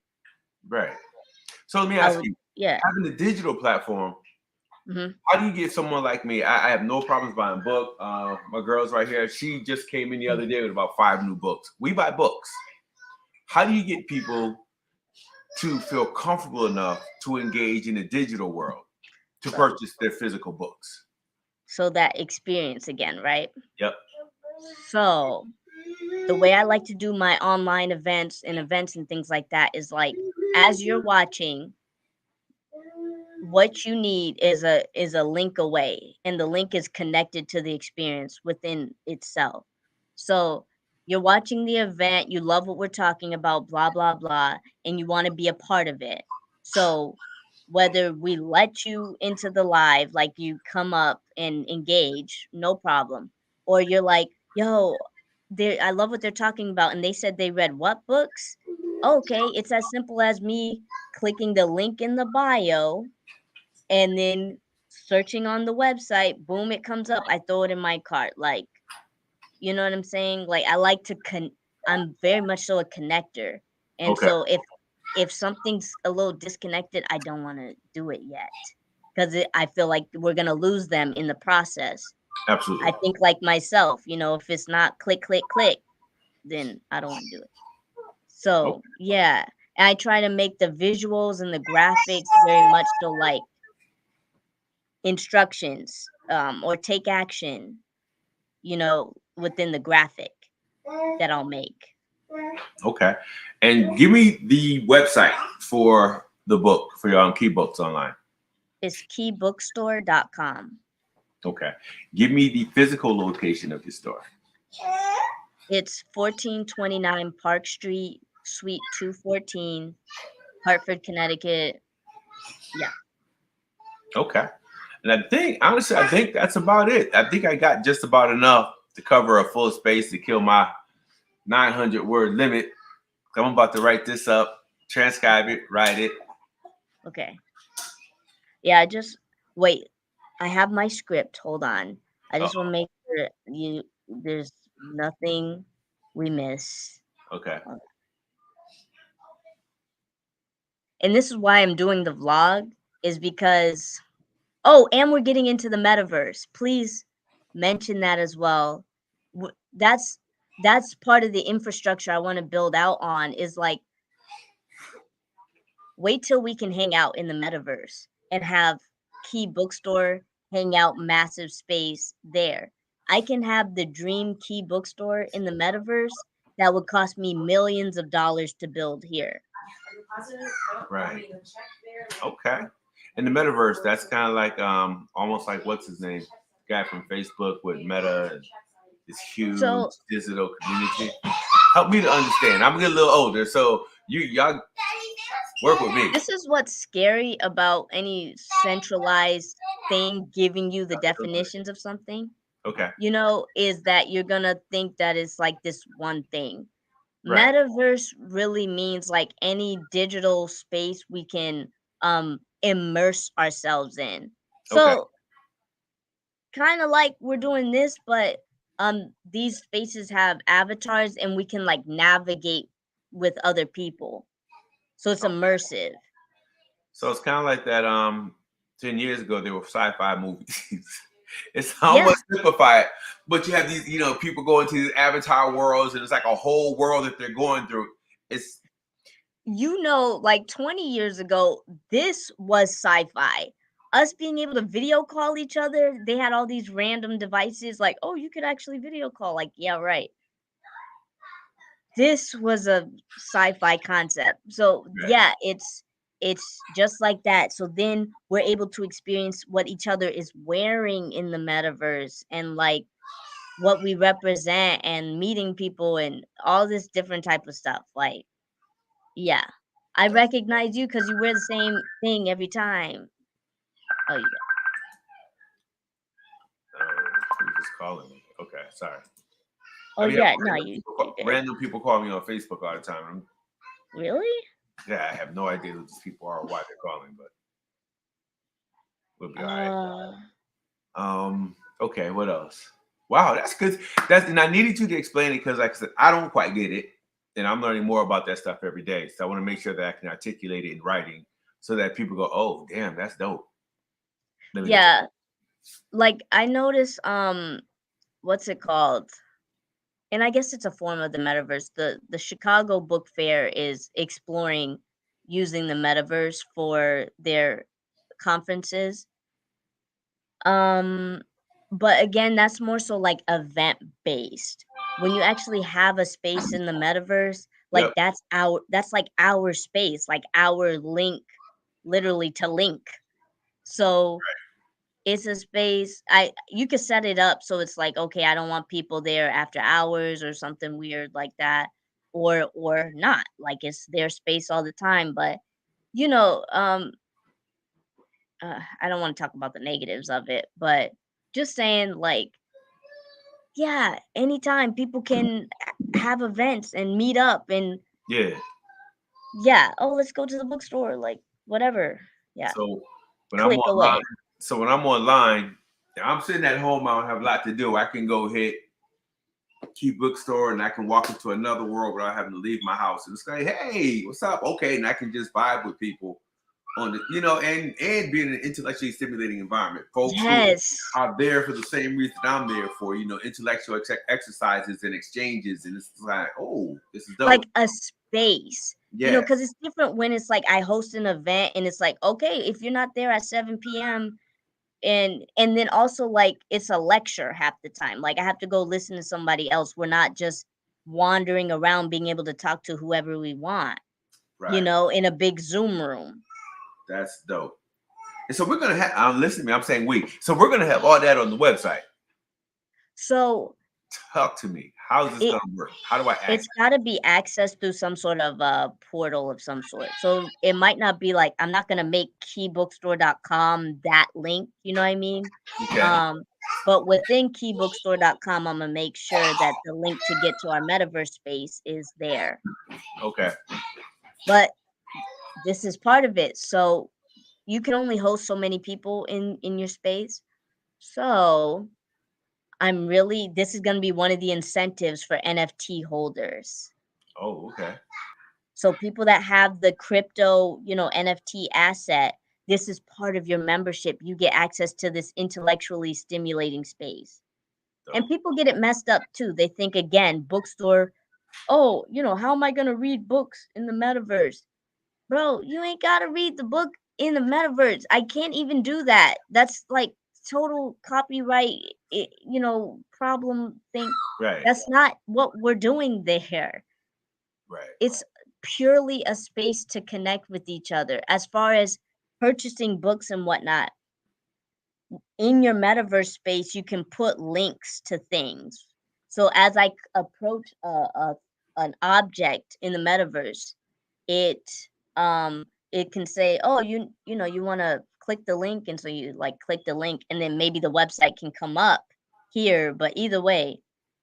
right. So let me I ask would, you, yeah. having a digital platform, Hmm. how do you get someone like me? I have no problems buying book. My girl's right here. She just came in the other day with about 5 new books. We buy books. How do you get people to feel comfortable enough to engage in the digital world to So, purchase their physical books? so that experience again, right? Yep. So the way I like to do my online events and things like that is, like, as you're watching, what you need is a link away, and the link is connected to the experience within itself. So you're watching the event, you love what we're talking about, blah blah blah, and you want to be a part of it. So whether we let you into the live, like, you come up and engage, no problem, or you're like, yo, I love what they're talking about, and they said they read what books. Okay, it's as simple as me clicking the link in the bio and then searching on the website, boom, it comes up. I throw it in my cart. Like, you know what I'm saying? Like, I like to I'm very much so a connector. And Okay. so if something's a little disconnected, I don't want to do it yet, because I feel like we're going to lose them in the process. Absolutely. I think like myself, you know, if it's not click, click, click, then I don't want to do it. Okay. So, yeah. And I try to make the visuals and the graphics very much so like instructions, or take action, you know, within the graphic that I'll make. Okay. And give me the website for the book, for your key books online. It's keybookstore.com. Okay. Give me the physical location of your store. It's 1429 Park Street, Suite 214, Hartford, Connecticut. Yeah. Okay. And honestly, I think that's about it. I think I got just about enough to cover a full space to kill my 900 word limit. I'm about to write this up, transcribe it, write it. Okay. Yeah, I just wait. I have my script. Hold on. I just want to Uh-oh. make sure there's nothing we miss. Okay. And this is why I'm doing the vlog is because oh, and we're getting into the metaverse. Please mention that as well. That's part of the infrastructure I want to build out on is like wait till we can hang out in the metaverse and have Key Bookstore hang out massive space there. I can have the dream Key Bookstore in the metaverse that would cost me millions of dollars to build here. Right. Okay. In the metaverse, that's kind of like almost like what's his name? Guy from Facebook with Meta and this huge So digital community. Help me to understand. I'm getting a little older, so y'all work with me. this is what's scary about any centralized thing giving you the definitions of something, Okay. is that you're gonna think that it's like this one thing. Right. Metaverse really means like any digital space we can immerse ourselves in. Okay. So kind of like we're doing this, but these spaces have avatars and we can like navigate with other people. So it's immersive. So it's kind of like that. 10 years ago, there were sci-fi movies. It's Yeah. almost simplified, but you have these, people go into these avatar worlds, and it's like a whole world that they're going through. It's Like 20 years ago, this was sci-fi. Us being able to video call each other, they had all these random devices like, oh, you could actually video call. Like, yeah, right. This was a sci-fi concept. So right. yeah, it's just like that. So then we're able to experience what each other is wearing in the metaverse and like what we represent and meeting people and all this different type of stuff. Like, yeah. I recognize you because you wear the same thing every time. Oh, yeah. He's just calling me. Okay, sorry. Oh, I mean, yeah. No, you. random people call me on Facebook all the time. Really? Yeah, I have no idea who these people are or why they're calling, but we'll be all right. Okay, what else? Wow, that's good. And I needed you to explain it because, like I said, I don't quite get it, and I'm learning more about that stuff every day. So I want to make sure that I can articulate it in writing so that people go, "Oh, damn, that's dope." Yeah. Like I noticed, what's it called? And I guess it's a form of the metaverse. The Chicago Book Fair is exploring using the metaverse for their conferences. But again, that's more so like event based. When you actually have a space in the metaverse, like Yep. that's like our space, like our link, literally to link. So it's a space you could set it up so it's like, okay, I don't want people there after hours or something weird like that, or not. Like it's their space all the time. But you know, um I don't want to talk about the negatives of it, but just saying like, yeah, anytime people can have events and meet up and Yeah. oh, let's go to the bookstore, like whatever. Yeah. So when I'm Click online, away. I'm sitting at home. I don't have a lot to do. I can go hit Key Bookstore and I can walk into another world without having to leave my house and say, "Hey, what's up?" Okay, and I can just vibe with people on the, and be in an intellectually stimulating environment. Folks Yes. who are there for the same reason I'm there for, intellectual exercises and exchanges, and it's like, oh, this is dope. Like a space. Yeah. Because it's different when it's like I host an event and it's like, okay, if you're not there at 7 p.m. and then also like it's a lecture half the time. Like I have to go listen to somebody else. We're not just wandering around being able to talk to whoever we want, Right. in a big Zoom room. That's dope. And so we're gonna have. Listen to me. I'm saying we. So we're gonna have all that on the website. So talk to me. How is this gonna work? How do I access? It's got to be accessed through some sort of portal of some sort. So it might not be like I'm not gonna make keybookstore.com that link. You know what I mean? Okay. But within keybookstore.com, I'm gonna make sure that the link to get to our metaverse space is there. Okay. But this is part of it. So you can only host so many people in your space. So this is going to be one of the incentives for NFT holders. Oh, okay. So people that have the crypto, NFT asset, this is part of your membership. You get access to this intellectually stimulating space. And people get it messed up too. They think, again, bookstore, oh, how am I going to read books in the metaverse? Bro, you ain't got to read the book in the metaverse. I can't even do that. That's like total copyright, problem thing. Right. That's not what we're doing there. Right. It's purely a space to connect with each other. As far as purchasing books and whatnot, in your metaverse space, you can put links to things. So as I approach an object in the metaverse, it can say, oh, you want to click the link, and so you like click the link, and then maybe the website can come up here. But either way,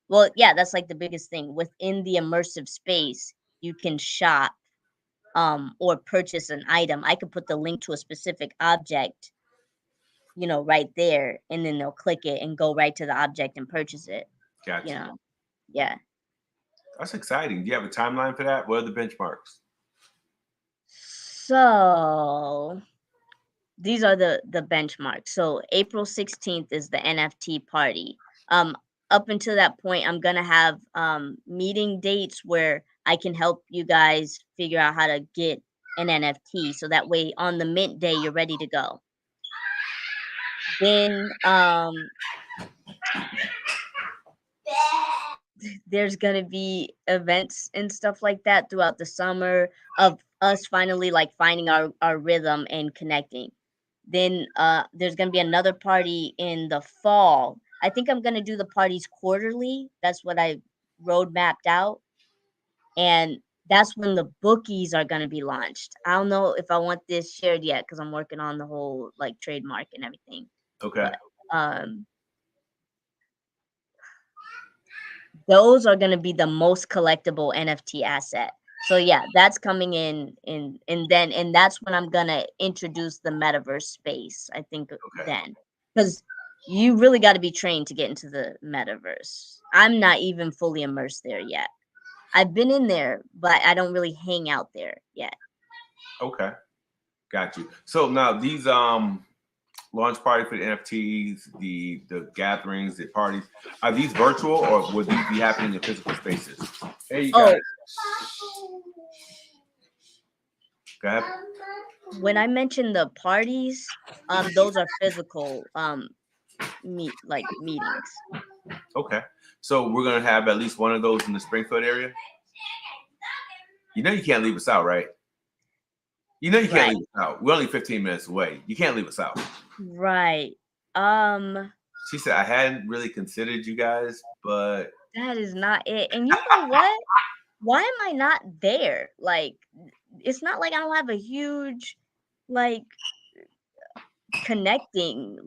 well, yeah, that's like the biggest thing within the immersive space. You can shop or purchase an item. I could put the link to a specific object, right there, and then they'll click it and go right to the object and purchase it. Gotcha. Yeah. That's exciting. Do you have a timeline for that? What are the benchmarks? So these are the benchmarks. So April 16th is the NFT party. Up until that point, I'm gonna have meeting dates where I can help you guys figure out how to get an NFT, so that way on the mint day you're ready to go. Then there's gonna be events and stuff like that throughout the summer of us finally like finding our rhythm and connecting. Then there's gonna be another party in the fall. I think I'm gonna do the parties quarterly. That's what I road mapped out. And that's when the bookies are gonna be launched. I don't know if I want this shared yet because I'm working on the whole like trademark and everything. Okay. But those are going to be the most collectible NFT asset. So yeah, that's coming in and that's when I'm going to introduce the metaverse space. I think then, because you really got to be trained to get into the metaverse. I'm not even fully immersed there yet. I've been in there, but I don't really hang out there yet. Okay. Got you. So now these launch party for the NFTs, the gatherings, the parties, are these virtual or would these be happening in physical spaces? Hey, you got it. Go ahead. When I mentioned the parties, those are physical meetings. Okay. So we're gonna have at least one of those in the Springfield area. You know you can't leave us out, right? You know you can't leave us out. We're only 15 minutes away. You can't leave us out. Right. She said I hadn't really considered you guys, but that is not it. And you know what? Why am I not there? Like, it's not like I don't have a huge like connecting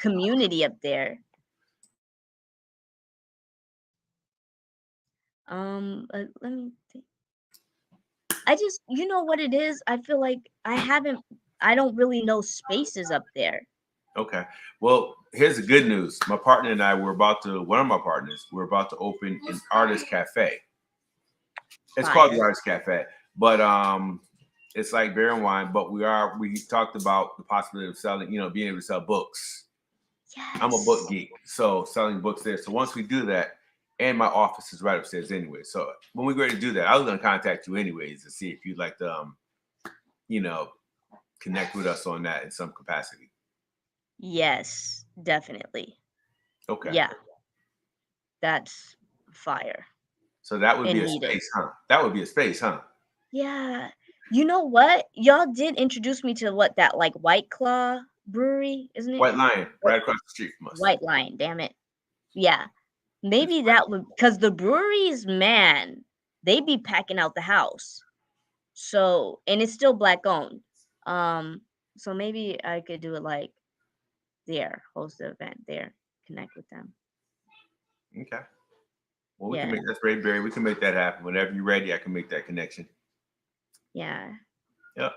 community up there. Let me think. I just, you know what it is? I feel like I don't really know spaces up there. Okay. Well, here's the good news. My partner and I, one of my partners, we're about to open an artist cafe. It's called the Artist Cafe, but it's like beer and wine. But we talked about the possibility of selling, being able to sell books. Yes. I'm a book geek, so selling books there. So once we do that, and my office is right upstairs anyway. So when we're ready to do that, I was going to contact you anyways to see if you'd like to, connect with us on that in some capacity. Yes, definitely. Okay. Yeah. That's fire. So that would be a space, huh? That would be a space, huh? Yeah. You know what? Y'all did introduce me to that like White Claw brewery, isn't it? White Lion, right across the street from us. White Lion, damn it. Yeah. Maybe that would, because the breweries, man, they be packing out the house. So, and it's still Black owned. So maybe I could do it like there, host the event there, connect with them. Okay. Well, we can make that, Barry. We can make that happen. Whenever you're ready, I can make that connection. Yeah. Yep.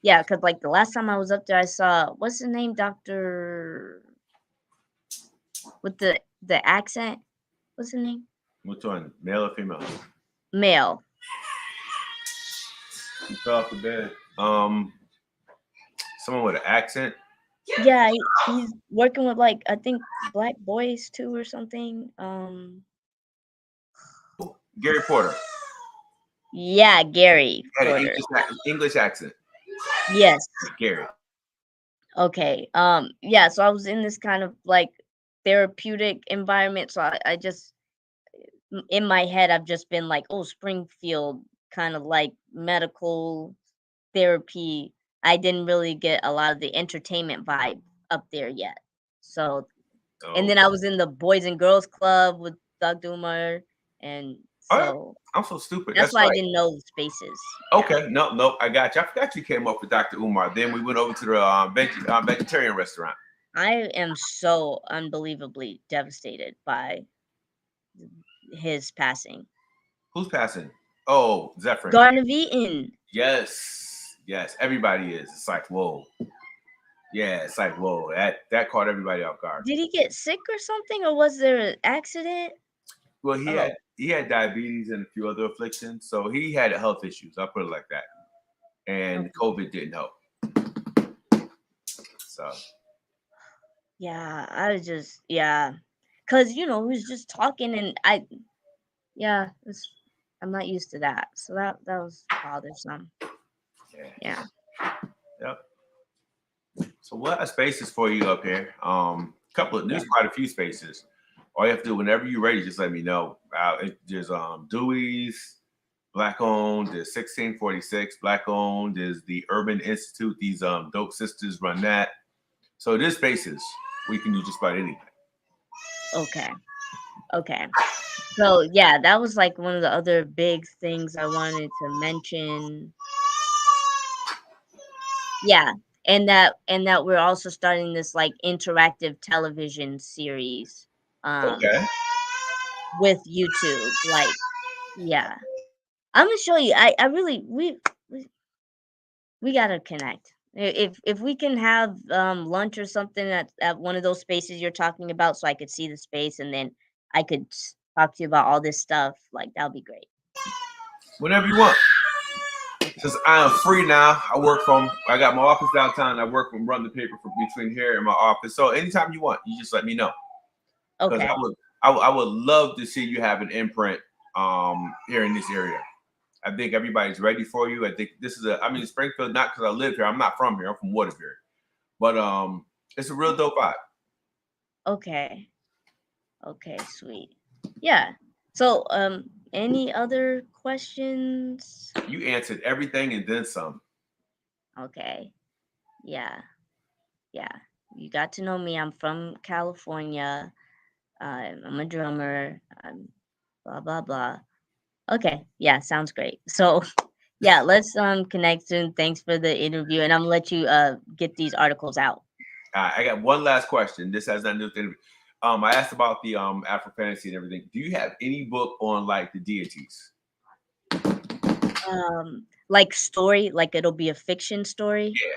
Yeah, because like the last time I was up there, I saw what's the name, Doctor with the accent. What's the name? Which one, male or female? Male. He fell off the bed. Someone with an accent. Yeah, he's working with like I think black boys too or something. Gary Porter. Yeah, Gary Had an Porter. English accent. Yes. Gary. Okay. Yeah. So I was in this kind of like therapeutic environment. So I just in my head I've just been like, oh, Springfield, kind of like medical therapy. I didn't really get a lot of the entertainment vibe up there yet. So, and then I was in the Boys and Girls Club with Dr. Umar, and so I'm so stupid. that's why I didn't know the spaces. Okay, yeah. No, I got you. I forgot you came up with Dr. Umar. Then we went over to the vegetarian restaurant. I am so unbelievably devastated by his passing. Who's passing? Oh, Zephyr. Garden of Eden. Yes. Everybody is. It's like, whoa. Yeah, it's like, whoa. That caught everybody off guard. Did he get sick or something, or was there an accident? Well, he had diabetes and a few other afflictions, so he had health issues. I'll put it like that. And COVID didn't help. So. Yeah, I was just because he was just talking, and I'm not used to that, so that was bothersome. Yeah. Yep. So what are spaces for you up here? There's quite a few spaces. All you have to do whenever you're ready, just let me know. There's Dewey's, Black owned. There's 1646, Black owned. There's the Urban Institute. These dope sisters run that. So there's spaces we can do just about anything. Okay. So yeah, that was like one of the other big things I wanted to mention. Yeah, and that we're also starting this like interactive television series. With YouTube, like, yeah, I'm gonna show you. I really we gotta connect. If we can have lunch or something at one of those spaces you're talking about, so I could see the space and then I could talk to you about all this stuff, like that would be great. Whenever you want. Since I am free now, I got my office downtown. I work from run the paper between here and my office. So anytime you want, you just let me know. Okay. I would love to see you have an imprint here in this area. I think everybody's ready for you. I think this is Springfield, not because I live here. I'm not from here. I'm from Waterbury. But it's a real dope vibe. Okay, sweet. Yeah. So any other questions? You answered everything and then some. Okay. Yeah. You got to know me. I'm from California. I'm a drummer. Blah blah blah. Okay. Yeah, sounds great. So yeah, let's connect soon. Thanks for the interview, and I'm gonna let you get these articles out. I got one last question. This has nothing to do with the interview. I asked about the Afro fantasy and everything. Do you have any book on like the deities? Like story, like it'll be a fiction story. Yeah.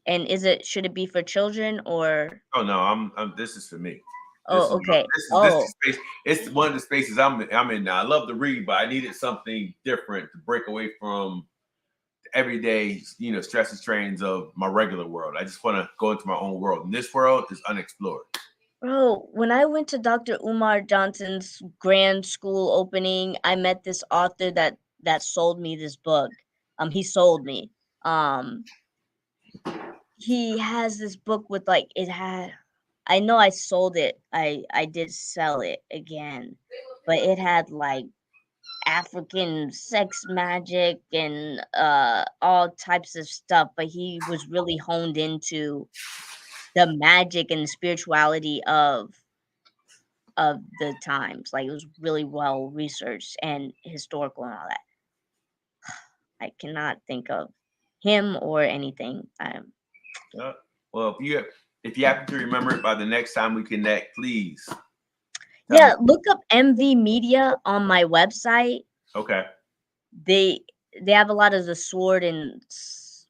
And should it be for children or? Oh no, this is for me. Okay. This is space. It's one of the spaces I'm in now. I love to read, but I needed something different to break away from the everyday, stress and strains of my regular world. I just want to go into my own world. And this world is unexplored. Bro, when I went to Dr. Umar Johnson's grand school opening, I met this author that sold me this book. He sold me. He has this book with like I know I sold it. I did sell it again, but it had like African sex magic and all types of stuff. But he was really honed into the magic and the spirituality of the times. Like it was really well researched and historical and all that. I cannot think of him or anything. Well, if you happen to remember it by the next time we connect, please. Yeah, look up MV Media on my website. Okay. they have a lot of the sword and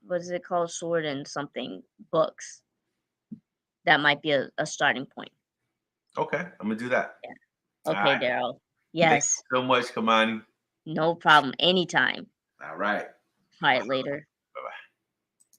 what is it called? Sword and something books. That might be a starting point. Okay, I'm gonna do that. Yeah. All Okay, right. Daryl. Thank Yes. you so much, Kamani. No problem. Anytime. All right. All right, later.